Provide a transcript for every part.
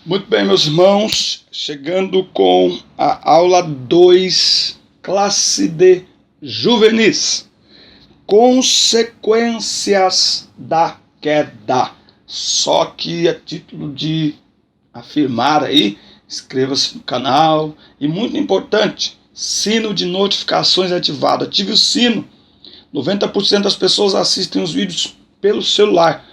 Muito bem, meus irmãos, chegando com a aula 2, classe de juvenis, consequências da queda. Só que a título de afirmar aí, inscreva-se no canal e muito importante, sino de notificações ativado, ative o sino. 90% das pessoas assistem os vídeos pelo celular.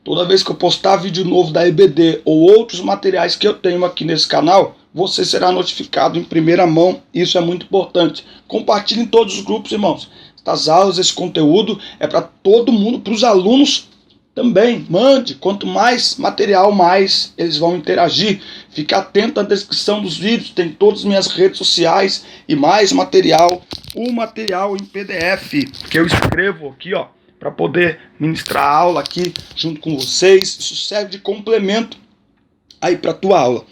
Toda vez que eu postar vídeo novo da EBD ou outros materiais que eu tenho aqui nesse canal, você será notificado em primeira mão. Isso é muito importante. Compartilhe em todos os grupos, irmãos. Estas aulas, esse conteúdo é para todo mundo, para os alunos também. Mande. Quanto mais material, mais eles vão interagir. Fique atento à descrição dos vídeos. Tem todas as minhas redes sociais e mais material. O material em PDF que eu escrevo aqui, ó, para poder ministrar a aula aqui junto com vocês. Isso serve de complemento aí para a tua aula.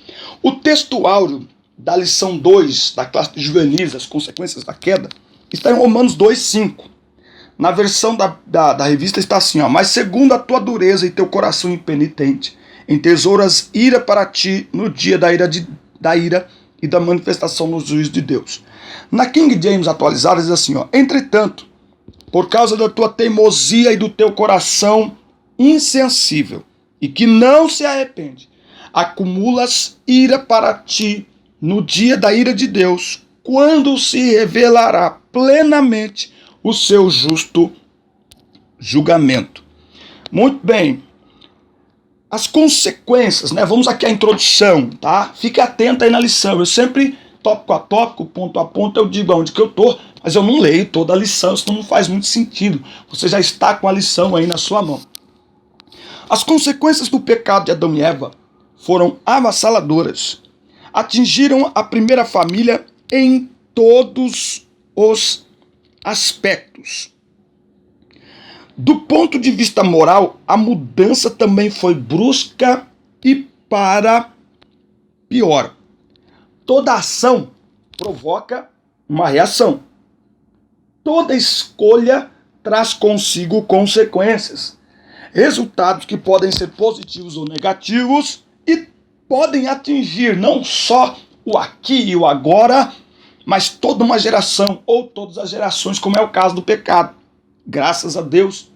O texto áureo da lição 2 da classe de juvenis, as consequências da queda, está em Romanos 2:5. Na versão da revista está assim, ó: mas segundo a tua dureza e teu coração impenitente, entesouras ira para ti no dia da ira e da manifestação no juízo de Deus. Na King James atualizada diz assim, ó: entretanto, por causa da tua teimosia e do teu coração insensível, e que não se arrepende, acumulas ira para ti no dia da ira de Deus, quando se revelará plenamente o seu justo julgamento. Muito bem. As consequências, né? Vamos aqui à introdução, tá? Fique atento aí na lição. Eu sempre, tópico a tópico, ponto a ponto, eu digo aonde que eu tô, mas eu não leio toda a lição, isso não faz muito sentido. Você já está com a lição aí na sua mão. As consequências do pecado de Adão e Eva foram avassaladoras. Atingiram a primeira família em todos os aspectos. Do ponto de vista moral, a mudança também foi brusca e para pior. Toda ação provoca uma reação. Toda escolha traz consigo consequências. Resultados que podem ser positivos ou negativos e podem atingir não só o aqui e o agora, mas toda uma geração ou todas as gerações, como é o caso do pecado. Graças a Deus,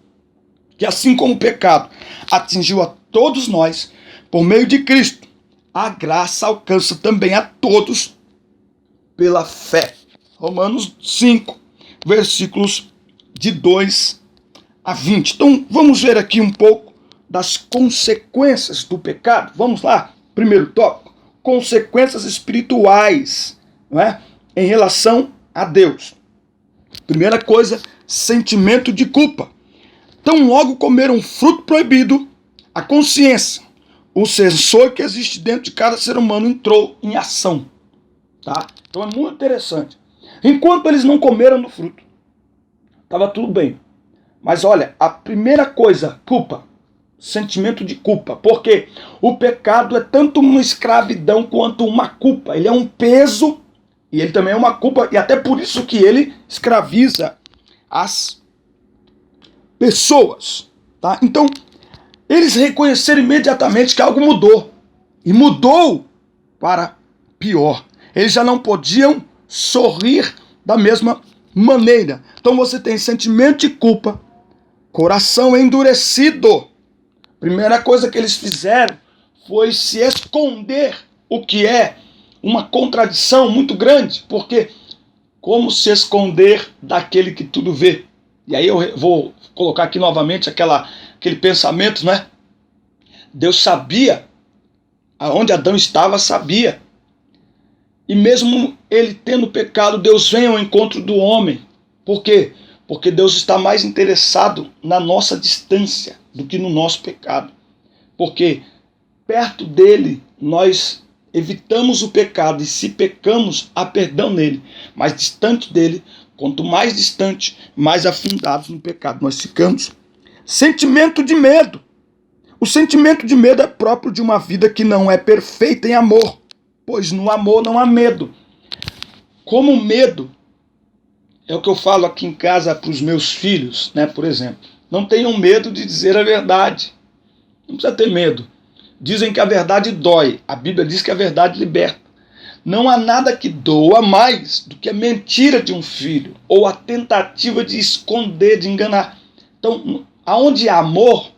que assim como o pecado atingiu a todos nós, por meio de Cristo, a graça alcança também a todos pela fé. Romanos 5, versículos de 2 a 20. Então, vamos ver aqui um pouco das consequências do pecado. Vamos lá, primeiro tópico, consequências espirituais, não é? Em relação a Deus. Primeira coisa, sentimento de culpa. Tão logo comeram um fruto proibido, a consciência, o sensor que existe dentro de cada ser humano entrou em ação. Tá? Então é muito interessante. Enquanto eles não comeram do fruto, estava tudo bem. Mas olha, a primeira coisa, culpa. Sentimento de culpa. Porque o pecado é tanto uma escravidão quanto uma culpa. Ele é um peso e ele também é uma culpa. E até por isso que ele escraviza as pessoas. Tá? Então, eles reconheceram imediatamente que algo mudou. E mudou para pior. Eles já não podiam sorrir da mesma maneira. Então você tem sentimento de culpa, coração endurecido. Primeira coisa que eles fizeram foi se esconder, o que é uma contradição muito grande, porque como se esconder daquele que tudo vê? E aí eu vou colocar aqui novamente aquele pensamento, né? Deus sabia aonde Adão estava, sabia. E mesmo ele tendo pecado, Deus vem ao encontro do homem. Por quê? Porque Deus está mais interessado na nossa distância do que no nosso pecado. Porque perto dele nós evitamos o pecado e se pecamos, há perdão nele. Mas distante dele, quanto mais distante, mais afundados no pecado nós ficamos. Sentimento de medo. O sentimento de medo é próprio de uma vida que não é perfeita em amor, pois no amor não há medo. Como medo, é o que eu falo aqui em casa para os meus filhos, né, por exemplo. Não tenham medo de dizer a verdade. Não precisa ter medo. Dizem que a verdade dói. A Bíblia diz que a verdade liberta. Não há nada que doa mais do que a mentira de um filho ou a tentativa de esconder, de enganar. Então, aonde há amor,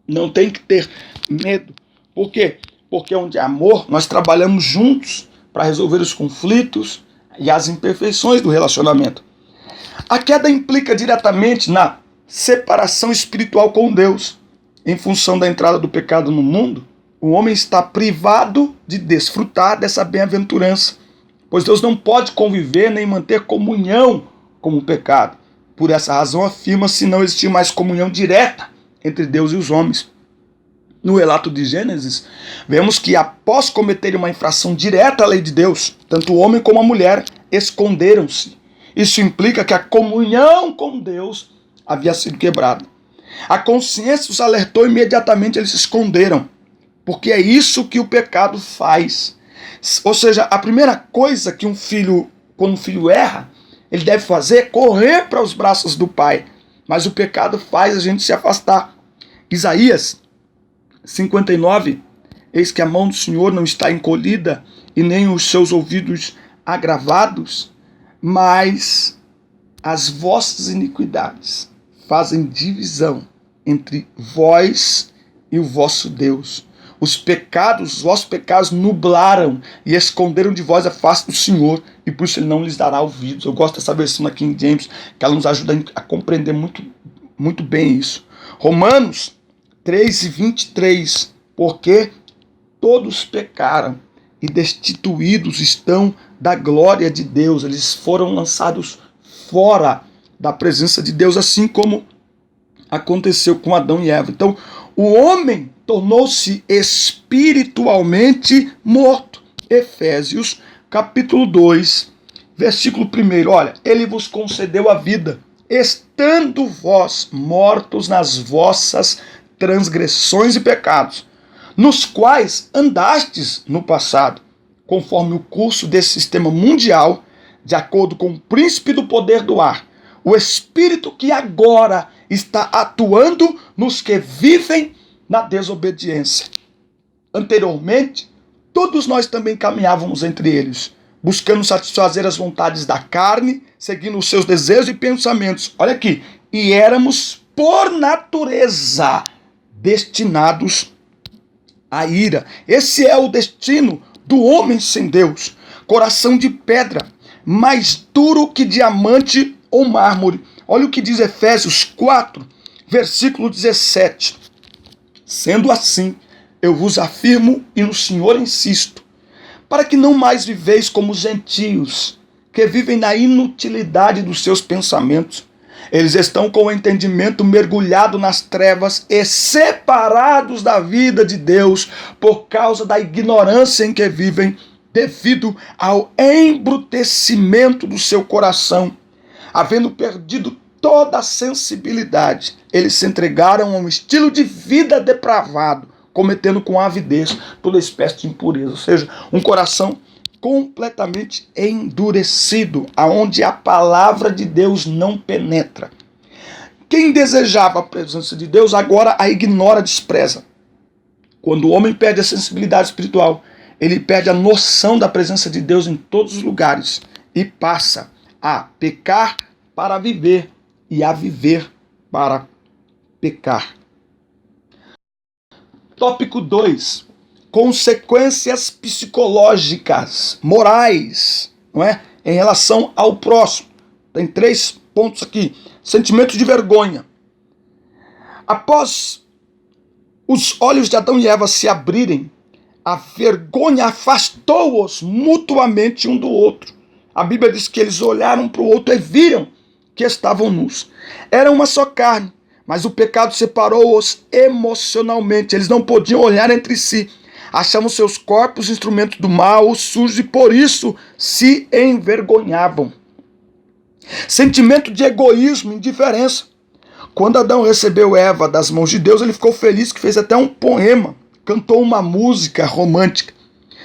não tem que ter medo. Por quê? Porque onde há amor, nós trabalhamos juntos para resolver os conflitos e as imperfeições do relacionamento. A queda implica diretamente na separação espiritual com Deus. Em função da entrada do pecado no mundo, o homem está privado de desfrutar dessa bem-aventurança, pois Deus não pode conviver nem manter comunhão com o pecado. Por essa razão afirma-se não existir mais comunhão direta entre Deus e os homens. No relato de Gênesis, vemos que após cometerem uma infração direta à lei de Deus, tanto o homem como a mulher esconderam-se. Isso implica que a comunhão com Deus havia sido quebrada. A consciência os alertou e imediatamente eles se esconderam, porque é isso que o pecado faz. Ou seja, a primeira coisa que quando um filho erra, ele deve fazer é correr para os braços do pai. Mas o pecado faz a gente se afastar. Isaías 59, eis que a mão do Senhor não está encolhida e nem os seus ouvidos agravados, mas as vossas iniquidades fazem divisão entre vós e o vosso Deus. Os vossos pecados nublaram e esconderam de vós a face do Senhor, e por isso ele não lhes dará ouvidos. Eu gosto dessa versão na King James, que ela nos ajuda a compreender muito, muito bem isso. Romanos 3:23, porque todos pecaram e destituídos estão da glória de Deus. Eles foram lançados fora da presença de Deus, assim como aconteceu com Adão e Eva. Então, o homem tornou-se espiritualmente morto. Efésios, capítulo 2, versículo 1. Olha, ele vos concedeu a vida, estando vós mortos nas vossas transgressões e pecados, nos quais andastes no passado, conforme o curso desse sistema mundial, de acordo com o príncipe do poder do ar, o espírito que agora está atuando nos que vivem na desobediência. Anteriormente, todos nós também caminhávamos entre eles, buscando satisfazer as vontades da carne, seguindo os seus desejos e pensamentos. Olha aqui, e éramos por natureza destinados à ira. Esse é o destino do homem sem Deus. Coração de pedra, mais duro que diamante ou mármore. Olha o que diz Efésios 4, versículo 17. Sendo assim, eu vos afirmo e no Senhor insisto, para que não mais viveis como gentios, que vivem na inutilidade dos seus pensamentos. Eles estão com o entendimento mergulhado nas trevas e separados da vida de Deus por causa da ignorância em que vivem, devido ao embrutecimento do seu coração. Havendo perdido toda a sensibilidade, eles se entregaram a um estilo de vida depravado, cometendo com avidez toda espécie de impureza. Ou seja, um coração completamente endurecido, aonde a palavra de Deus não penetra. Quem desejava a presença de Deus agora a ignora, despreza. Quando o homem perde a sensibilidade espiritual, ele perde a noção da presença de Deus em todos os lugares e passa a pecar para viver e a viver para pecar. Tópico 2. Consequências psicológicas, morais, não é? Em relação ao próximo. Tem 3 pontos aqui. Sentimento de vergonha. Após os olhos de Adão e Eva se abrirem, a vergonha afastou-os mutuamente um do outro. A Bíblia diz que eles olharam para o outro e viram que estavam nus. Era uma só carne, mas o pecado separou-os emocionalmente. Eles não podiam olhar entre si. Achavam seus corpos instrumentos do mal, sujos, e por isso se envergonhavam. Sentimento de egoísmo, indiferença. Quando Adão recebeu Eva das mãos de Deus, ele ficou feliz, que fez até um poema, cantou uma música romântica.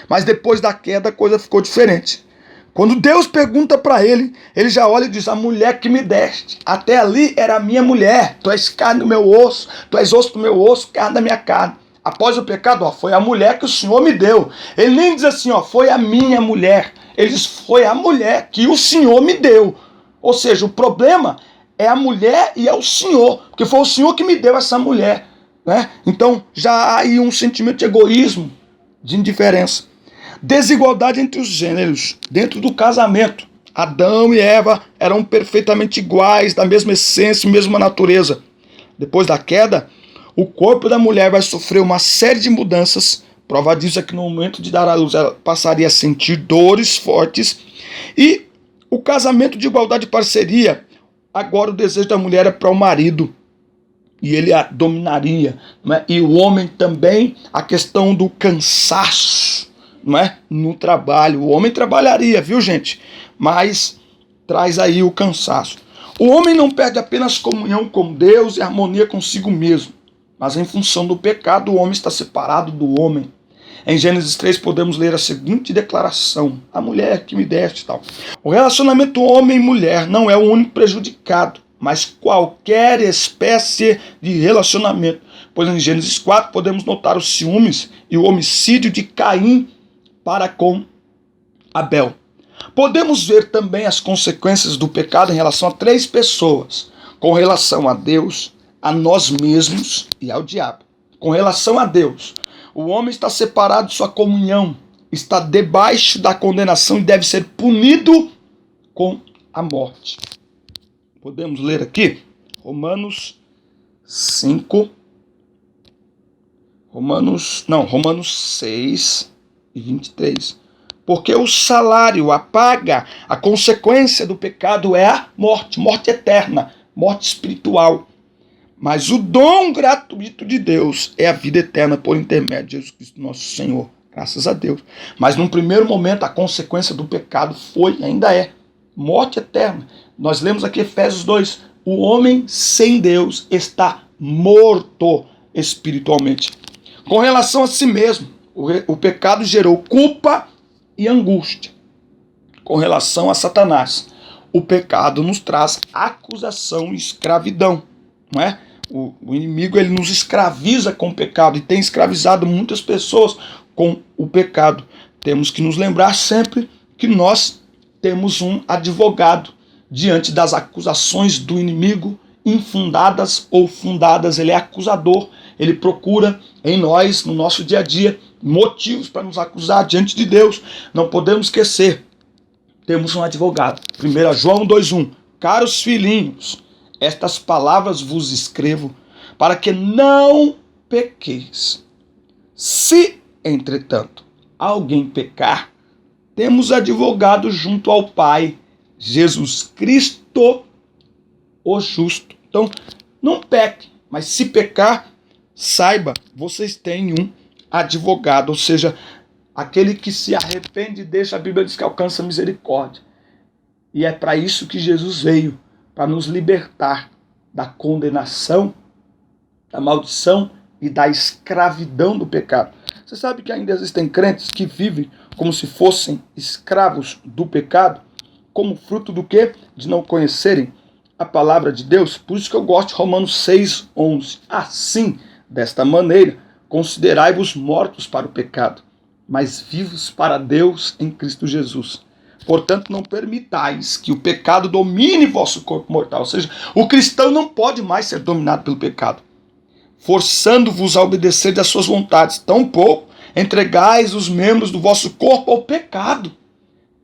Mas depois da queda a coisa ficou diferente. Quando Deus pergunta para ele, ele já olha e diz: a mulher que me deste, até ali era a minha mulher, tu és carne do meu osso, tu és osso do meu osso, carne da minha carne. Após o pecado, foi a mulher que o Senhor me deu. Ele nem diz assim, foi a minha mulher. Ele diz, foi a mulher que o Senhor me deu. Ou seja, o problema é a mulher e é o Senhor, porque foi o Senhor que me deu essa mulher, né? Então já há aí um sentimento de egoísmo, de indiferença. Desigualdade entre os gêneros dentro do casamento. Adão e Eva eram perfeitamente iguais, da mesma essência, mesma natureza. Depois da queda, o corpo da mulher vai sofrer uma série de mudanças. Prova disso é que no momento de dar à luz ela passaria a sentir dores fortes. E o casamento de igualdade e parceria, agora o desejo da mulher é para o marido. E ele a dominaria. Não é? E o homem também, a questão do cansaço, não é? No trabalho. O homem trabalharia, viu, gente? Mas traz aí o cansaço. O homem não perde apenas comunhão com Deus e harmonia consigo mesmo, mas em função do pecado o homem está separado do homem. Em Gênesis 3 podemos ler a seguinte declaração: a mulher que me deste, tal. O relacionamento homem-mulher não é o único prejudicado, mas qualquer espécie de relacionamento. Pois em Gênesis 4 podemos notar os ciúmes e o homicídio de Caim para com Abel. Podemos ver também as consequências do pecado em relação a 3 pessoas: com relação a Deus, a nós mesmos e ao diabo. Com relação a Deus, o homem está separado de sua comunhão, está debaixo da condenação e deve ser punido com a morte. Podemos ler aqui Romanos 5, Romanos 6 e 23. Porque o salário, a paga, a consequência do pecado é a morte, morte eterna, morte espiritual. Mas o dom gratuito de Deus é a vida eterna por intermédio de Jesus Cristo nosso Senhor. Graças a Deus. Mas num primeiro momento a consequência do pecado foi e ainda é morte eterna. Nós lemos aqui Efésios 2. O homem sem Deus está morto espiritualmente. Com relação a si mesmo, o pecado gerou culpa e angústia. Com relação a Satanás, o pecado nos traz acusação e escravidão, não é? O inimigo ele nos escraviza com o pecado e tem escravizado muitas pessoas com o pecado. Temos que nos lembrar sempre que nós temos um advogado diante das acusações do inimigo, infundadas ou fundadas. Ele é acusador, ele procura em nós, no nosso dia a dia, motivos para nos acusar diante de Deus. Não podemos esquecer, temos um advogado. 1 João 2,1. Caros filhinhos, estas palavras vos escrevo para que não pequeis. Se, entretanto, alguém pecar, temos advogado junto ao Pai, Jesus Cristo, o justo. Então, não peque, mas se pecar, saiba, vocês têm um advogado, ou seja, aquele que se arrepende e deixa, a Bíblia diz que alcança misericórdia. E é para isso que Jesus veio, para nos libertar da condenação, da maldição e da escravidão do pecado. Você sabe que ainda existem crentes que vivem como se fossem escravos do pecado, como fruto do quê? De não conhecerem a palavra de Deus. Por isso que eu gosto de Romanos 6,11. Assim, desta maneira, considerai-vos mortos para o pecado, mas vivos para Deus em Cristo Jesus. Portanto, não permitais que o pecado domine vosso corpo mortal. Ou seja, o cristão não pode mais ser dominado pelo pecado, forçando-vos a obedecer das suas vontades. Tampouco entregais os membros do vosso corpo ao pecado,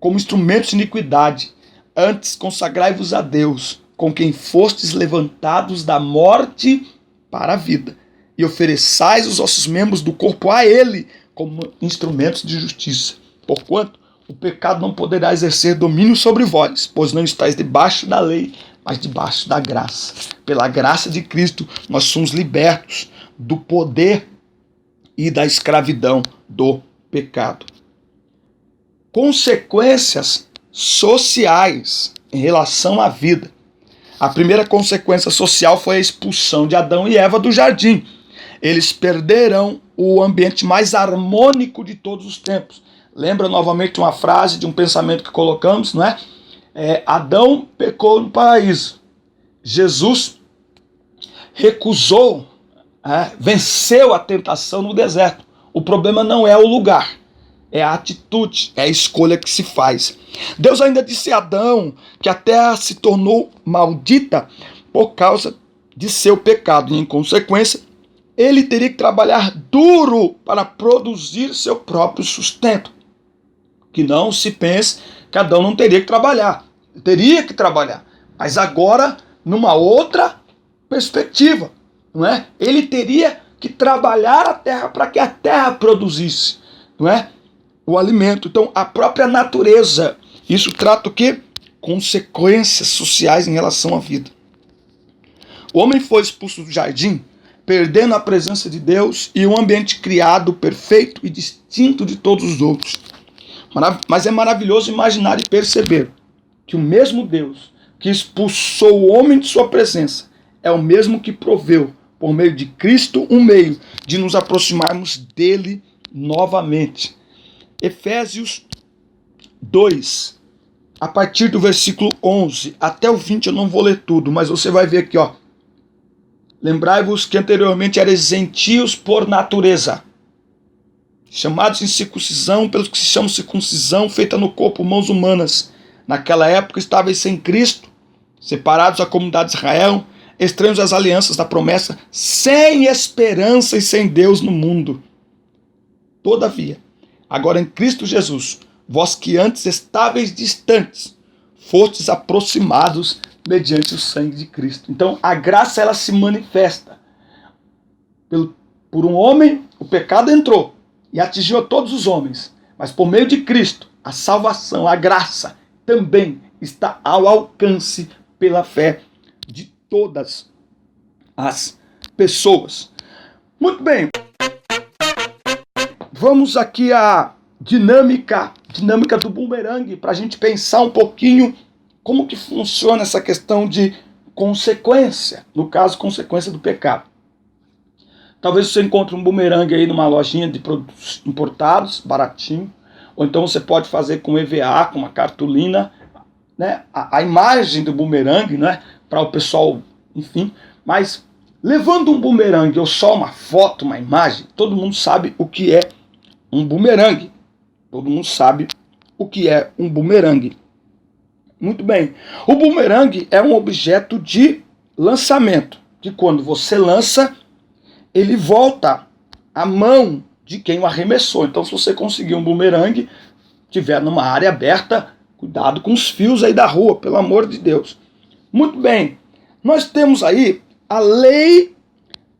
como instrumentos de iniquidade. Antes, consagrai-vos a Deus, com quem fostes levantados da morte para a vida, e ofereçais os vossos membros do corpo a Ele, como instrumentos de justiça. Porquanto, o pecado não poderá exercer domínio sobre vós, pois não estáis debaixo da lei, mas debaixo da graça. Pela graça de Cristo, nós somos libertos do poder e da escravidão do pecado. Consequências sociais em relação à vida. A primeira consequência social foi a expulsão de Adão e Eva do jardim. Eles perderão o ambiente mais harmônico de todos os tempos. Lembra novamente uma frase de um pensamento que colocamos, não é? Adão pecou no paraíso. Jesus recusou venceu a tentação no deserto. O problema não é o lugar, é a atitude, é a escolha que se faz. Deus ainda disse a Adão que a terra se tornou maldita por causa de seu pecado. E, em consequência, ele teria que trabalhar duro para produzir seu próprio sustento. Que não se pense que Adão não teria que trabalhar. Teria que trabalhar. Mas agora, numa outra perspectiva. Não é? Ele teria que trabalhar a terra para que a terra produzisse, não é? O alimento. Então, a própria natureza. Isso trata o quê? Consequências sociais em relação à vida. O homem foi expulso do jardim, perdendo a presença de Deus e um ambiente criado perfeito e distinto de todos os outros. Mas é maravilhoso imaginar e perceber que o mesmo Deus que expulsou o homem de sua presença é o mesmo que proveu, por meio de Cristo, um meio de nos aproximarmos dele novamente. Efésios 2, a partir do versículo 11 até o 20, eu não vou ler tudo, mas você vai ver aqui, ó. Lembrai-vos que anteriormente erais gentios por natureza, chamados em circuncisão pelos que se chamam circuncisão feita no corpo, mãos humanas. Naquela época estáveis sem Cristo, separados da comunidade de Israel, estranhos às alianças da promessa, sem esperança e sem Deus no mundo. Todavia, agora em Cristo Jesus, vós que antes estáveis distantes, fostes aproximados mediante o sangue de Cristo. Então, a graça, ela se manifesta. Por um homem, o pecado entrou e atingiu a todos os homens. Mas por meio de Cristo, a salvação, a graça, também está ao alcance pela fé de todas as pessoas. Muito bem. Vamos aqui à dinâmica do bumerangue, para a gente pensar um pouquinho como que funciona essa questão de consequência, no caso, consequência do pecado. Talvez você encontre um bumerangue aí numa lojinha de produtos importados, baratinho, ou então você pode fazer com EVA, com uma cartolina, né? A imagem do bumerangue, né? Para o pessoal, enfim. Mas levando um bumerangue ou só uma foto, uma imagem, todo mundo sabe o que é um bumerangue. Todo mundo sabe o que é um bumerangue. Muito bem. O bumerangue é um objeto de lançamento, que quando você lança, ele volta à mão de quem o arremessou. Então, se você conseguir um bumerangue, estiver numa área aberta, cuidado com os fios aí da rua, pelo amor de Deus. Muito bem. Nós temos aí a lei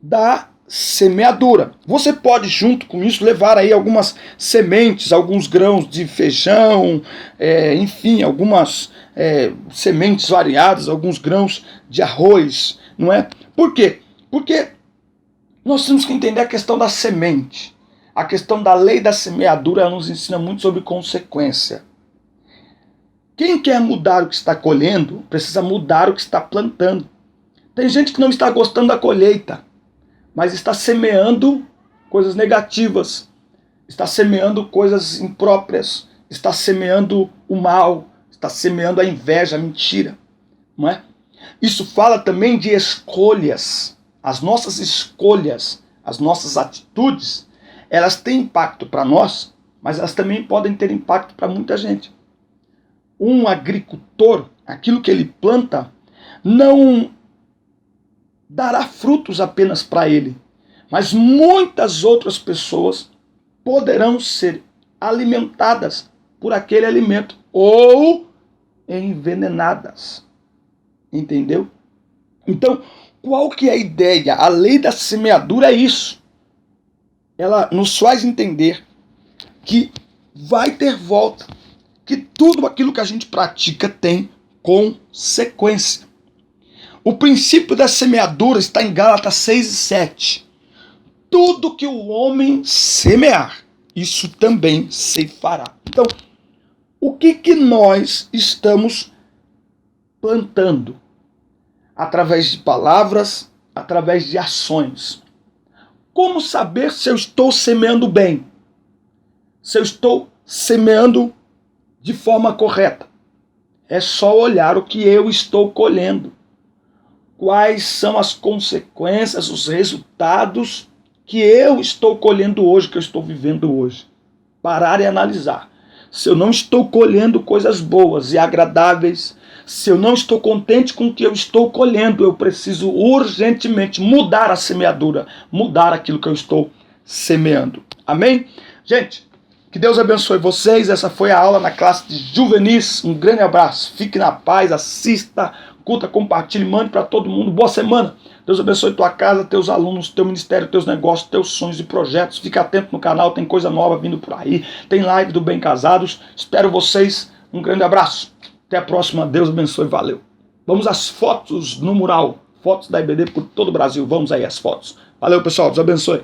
da semeadura. Você pode, junto com isso, levar aí algumas sementes, alguns grãos de feijão, enfim, algumas sementes variadas, alguns grãos de arroz, não é? Por quê? Porque nós temos que entender a questão da semente. A questão da lei da semeadura, ela nos ensina muito sobre consequência. Quem quer mudar o que está colhendo, precisa mudar o que está plantando. Tem gente que não está gostando da colheita, mas está semeando coisas negativas, está semeando coisas impróprias, está semeando o mal, está semeando a inveja, a mentira, não é? Isso fala também de escolhas. As nossas escolhas, as nossas atitudes, elas têm impacto para nós, mas elas também podem ter impacto para muita gente. Um agricultor, aquilo que ele planta, não dará frutos apenas para ele, mas muitas outras pessoas poderão ser alimentadas por aquele alimento ou envenenadas. Entendeu? Então, qual que é a ideia? A lei da semeadura é isso. Ela nos faz entender que vai ter volta, que tudo aquilo que a gente pratica tem consequência. O princípio da semeadura está em Gálatas 6:7. Tudo que o homem semear, isso também ceifará. Então, o que nós estamos plantando? Através de palavras, através de ações. Como saber se eu estou semeando bem? Se eu estou semeando de forma correta? É só olhar o que eu estou colhendo. quais são as consequências, os resultados que eu estou colhendo hoje, que eu estou vivendo hoje. Parar e analisar. Se eu não estou colhendo coisas boas e agradáveis, se eu não estou contente com o que eu estou colhendo, eu preciso urgentemente mudar a semeadura, mudar aquilo que eu estou semeando. Amém? Gente, que Deus abençoe vocês. Essa foi a aula na classe de juvenis. Um grande abraço. Fique na paz, assista, curta, compartilhe, mande para todo mundo. Boa semana. Deus abençoe tua casa, teus alunos, teu ministério, teus negócios, teus sonhos e projetos. Fica atento no canal, tem coisa nova vindo por aí. Tem live do Bem Casados. Espero vocês. Um grande abraço. Até a próxima. Deus abençoe. Valeu. Vamos às fotos no mural. Fotos da IBD por todo o Brasil. Vamos aí às fotos. Valeu, pessoal. Deus abençoe.